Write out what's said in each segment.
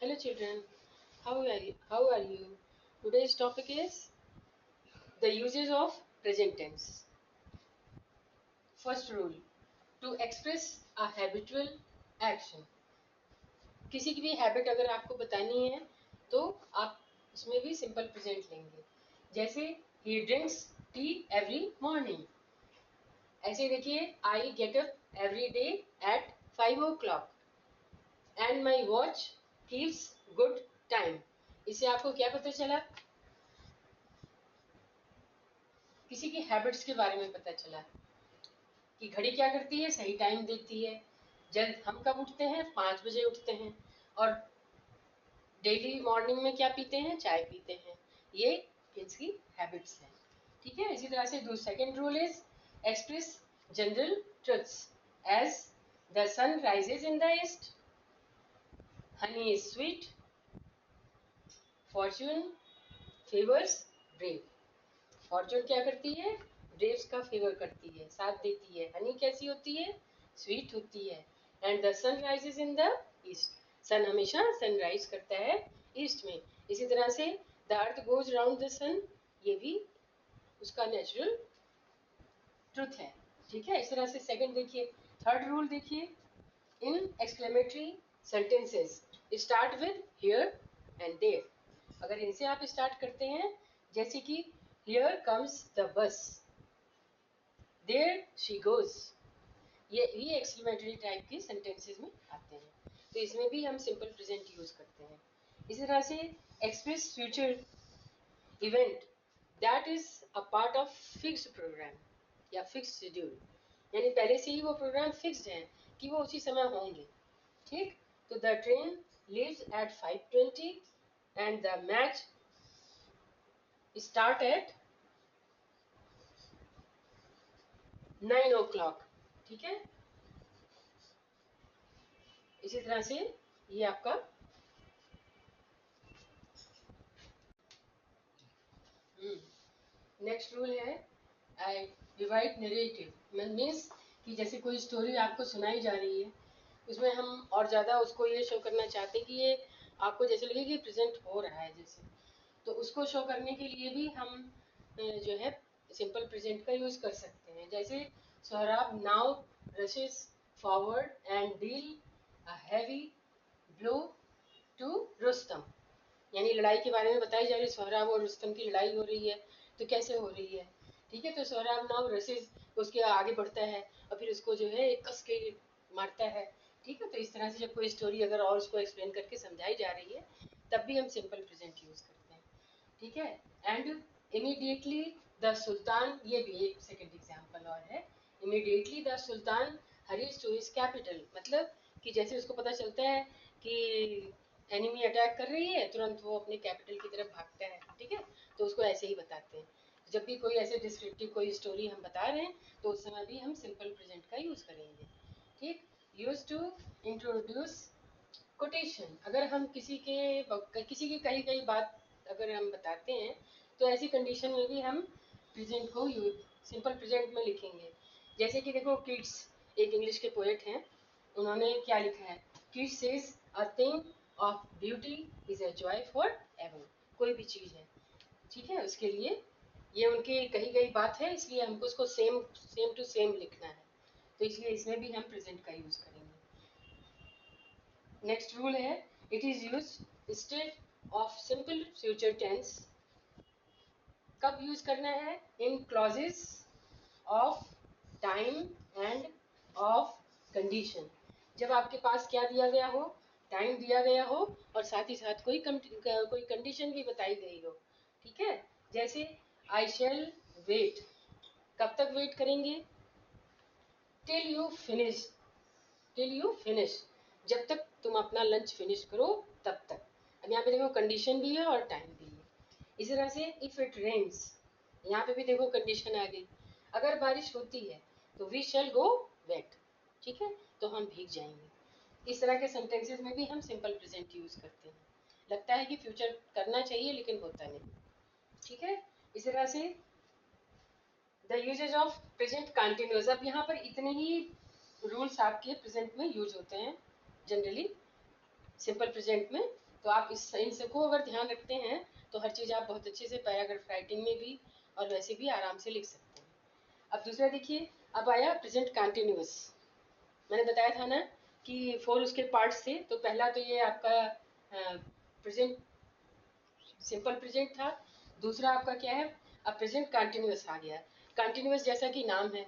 Hello children, How are you? Today's topic is the uses of present tense. First rule, to express a habitual action. किसी की भी habit अगर आपको बतानी है तो आप उसमें भी सिंपल प्रेजेंट लेंगे. जैसे he drinks tea every morning. ऐसे देखिए I get up every day at 5 o'clock and my watch keeps good time. इससे आपको क्या पता चला? किसी की हैबिट्स के बारे में पता चला कि घड़ी क्या करती है, सही टाइम देती है. जल्द हम कब उठते हैं? 5 बजे उठते हैं. और डेली मॉर्निंग में क्या पीते हैं? चाय पीते हैं. ये इसकी हैबिट्स हैं. ठीक है. इसी तरह से second rule is express general truths as the sun rises in the east, honey is sweet, fortune favours brave. Fortune क्या करती है? ब्रेव्स का फेवर करती है, साथ देती है. हनी कैसी होती है? स्वीट होती है. And the sun rises in the east. Sun हमेशा सनराइज करता है ईस्ट में. इसी तरह से the earth goes round the sun, ये भी उसका नेचुरल ट्रुथ है. ठीक है. इस तरह से सेकंड देखिए. थर्ड रूल देखिए, in exclamatory sentences start with here and there. अगर इनसे आप स्टार्ट करते हैं, जैसे कि Here comes the bus, there she goes, ये एक्सक्लेमेटरी टाइप की सेंटेंसेस में आते हैं. तो इसमें भी हम सिंपल प्रेजेंट यूज करते हैं. इसी तरह से express future event that is a part of fixed programme या फिक्स्ड शेड्यूल. यानी पहले से ही वो प्रोग्राम फिक्स्ड है कि वो उसी समय होंगे. ठीक. तो the train leaves eight 5:20 and the match start at 9 o'clock. ठीक है. इसी तरह से ये आपका नेक्स्ट रूल है आई डिवाइड नरेटिव. मीन्स कि जैसे कोई स्टोरी आपको सुनाई जा रही है, उसमें हम और ज़्यादा उसको ये शो करना चाहते हैं कि ये आपको जैसे लगे कि प्रेजेंट हो रहा है जैसे, तो उसको शो करने के लिए भी हम जो है सिंपल प्रेजेंट का यूज कर सकते हैं. जैसे Sohrab now rushes forward and deal a heavy blow to Rustam. यानी लड़ाई के बारे में बताई जा रही है. सोहराब और रुस्तम की लड़ाई हो रही है, तो कैसे हो रही है. ठीक है. तो सोहराब नाउ रशेस उसके आगे बढ़ता है और फिर उसको जो है कस के मारता है. ठीक है. तो इस तरह से जब कोई स्टोरी अगर और उसको एक्सप्लेन करके समझाई जा रही है, तब भी हम सिंपल प्रेजेंट यूज करते हैं. ठीक है. एंड इमीडिएटली द सुल्तान, ये भी एक सेकेंड एग्जाम्पल और है. Immediately the sultan hurries to his capital. मतलब कि जैसे उसको पता चलता है कि एनिमी अटैक कर रही है, तुरंत वो अपने कैपिटल की तरफ भागता है. ठीक है. तो उसको ऐसे ही बताते हैं. जब भी कोई ऐसे डिस्क्रिप्टिव कोई स्टोरी हम बता रहे हैं, तो उस समय भी हम सिंपल प्रेजेंट का यूज करेंगे. ठीक. Use to introduce quotation. अगर हम किसी की कही गई बात अगर हम बताते हैं, तो ऐसी कंडीशन में भी हम प्रेजेंट को सिंपल प्रेजेंट में लिखेंगे. जैसे कि देखो, किड्स एक इंग्लिश के पोएट हैं, उन्होंने क्या लिखा है? Kids says a thing of beauty is a joy for ever. कोई भी चीज है, ठीक है, उसके लिए ये उनकी कही गई बात है, इसलिए हमको उसको सेम टू सेम लिखना है. तो इसलिए इसमें भी हम प्रेजेंट का यूज करेंगे. नेक्स्ट रूल है it is use instead of simple future tense. कब यूज करना है? In clauses of time and of condition. जब आपके पास क्या दिया गया हो? टाइम दिया गया हो और साथ ही साथ कोई कंडीशन भी बताई गई हो. ठीक है. जैसे आई शैल वेट. कब तक वेट करेंगे? Till you finish. Till you finish. जब तक तुम अपना लंच फिनिश करो तब तक. अब यहाँ पे देखो कंडीशन भी है और टाइम भी है. इसी तरह से इफ इट रेन्स, यहाँ पे भी देखो कंडीशन आ गई. अगर बारिश होती है तो वी शैल गो वेट. ठीक है. तो हम भीग जाएंगे. इस तरह के सेंटेंसेस में भी हम सिंपल प्रेजेंट यूज करते हैं. लगता है कि फ्यूचर करना चाहिए लेकिन होता नहीं. ठीक है. इस तरह से the uses of present continuous. अब यहाँ पर इतने ही रूल्स आपके प्रेजेंट में यूज होते हैं जनरली सिंपल प्रेजेंट में. तो आप इन सबको अगर ध्यान रखते हैं तो हर चीज़ आप बहुत अच्छे से पैराग्राफ राइटिंग में भी और वैसे भी आराम से लिख सकते हैं। अब दूसरा देखिए, अब आया प्रेजेंट कंटिन्यूअस। मैंने बताया था ना कि 4 उसके पार्ट्स थे। तो पहला तो ये आपका प्रेजेंट सिंपल प्रेजेंट था। दूसरा आपका क्या है, अब प्रेजेंट कंटिन्यूअस आ गया। कंटिन्यूअस जैसा कि नाम है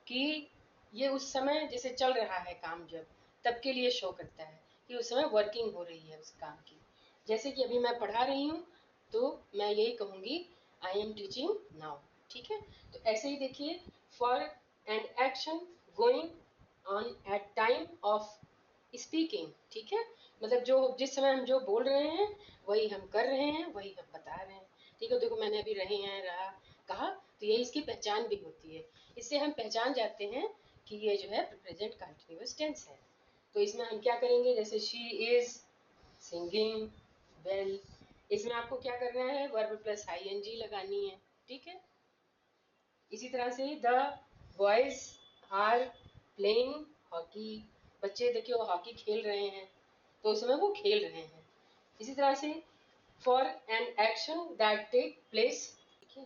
कि ये उस समय जैसे चल रहा है काम, जब तब के लिए शो करता है कि उस समय वर्किंग हो रही है उस काम की। जैसे कि अभी मैं पढ़ा रही हूँ तो मैं यही कहूँगी आई एम टीचिंग नाउ। ठीक है, तो ऐसे ही देखिए, for an action going on at time of speaking. ठीक है, मतलब जो जिस समय हम जो बोल रहे हैं वही हम कर रहे हैं, वही हम बता रहे हैं। ठीक है, देखो मैंने अभी रहे हैं रहा कहा, तो ये इसकी पहचान भी होती है। इससे हम पहचान जाते हैं कि ये जो है प्रेजेंट कंटिन्यूअस टेंस है। तो इसमें हम क्या करेंगे, जैसे शी इज सिंगिंग वेल, इसमें आपको क्या करना है, वर्ब प्लस आईएनजी लगानी है। ठीक है, इसी तरह से the boys are playing hockey, बच्चे देखिए वो हॉकी खेल रहे हैं, तो उस समय वो खेल रहे हैं। इसी तरह से for an action that take place, देखिए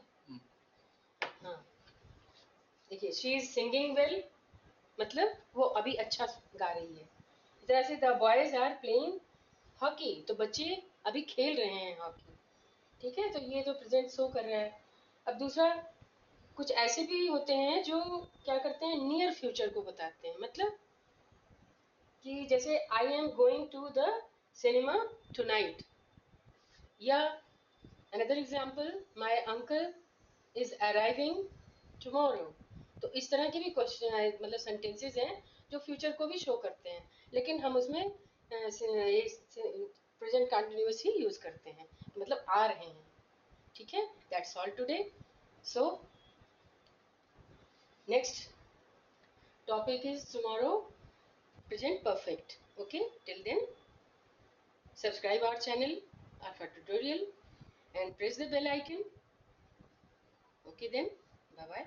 हाँ, देखिए शी इज सिंगिंग वेल, मतलब वो अभी अच्छा गा रही है। इस तरह से the boys are playing hockey, तो बच्चे अभी खेल रहे हैं हॉकी। ठीक है, तो ये तो प्रेजेंट शो कर रहा है। अब दूसरा, कुछ ऐसे भी होते हैं जो क्या करते हैं, नियर फ्यूचर को बताते हैं। मतलब कि जैसे I am going to the cinema tonight, या another example my uncle is arriving tomorrow. तो इस तरह के भी क्वेश्चन है, मतलब सेंटेंसेस हैं जो फ्यूचर को भी शो करते हैं, लेकिन हम उसमें प्रेजेंट कंटिन्यूअस ही यूज करते हैं, मतलब आ रहे हैं। ठीक है, that's all today. So next topic is tomorrow present perfect. Okay, till then subscribe our channel Alpha Tutorial and press the bell icon. Okay then, bye bye.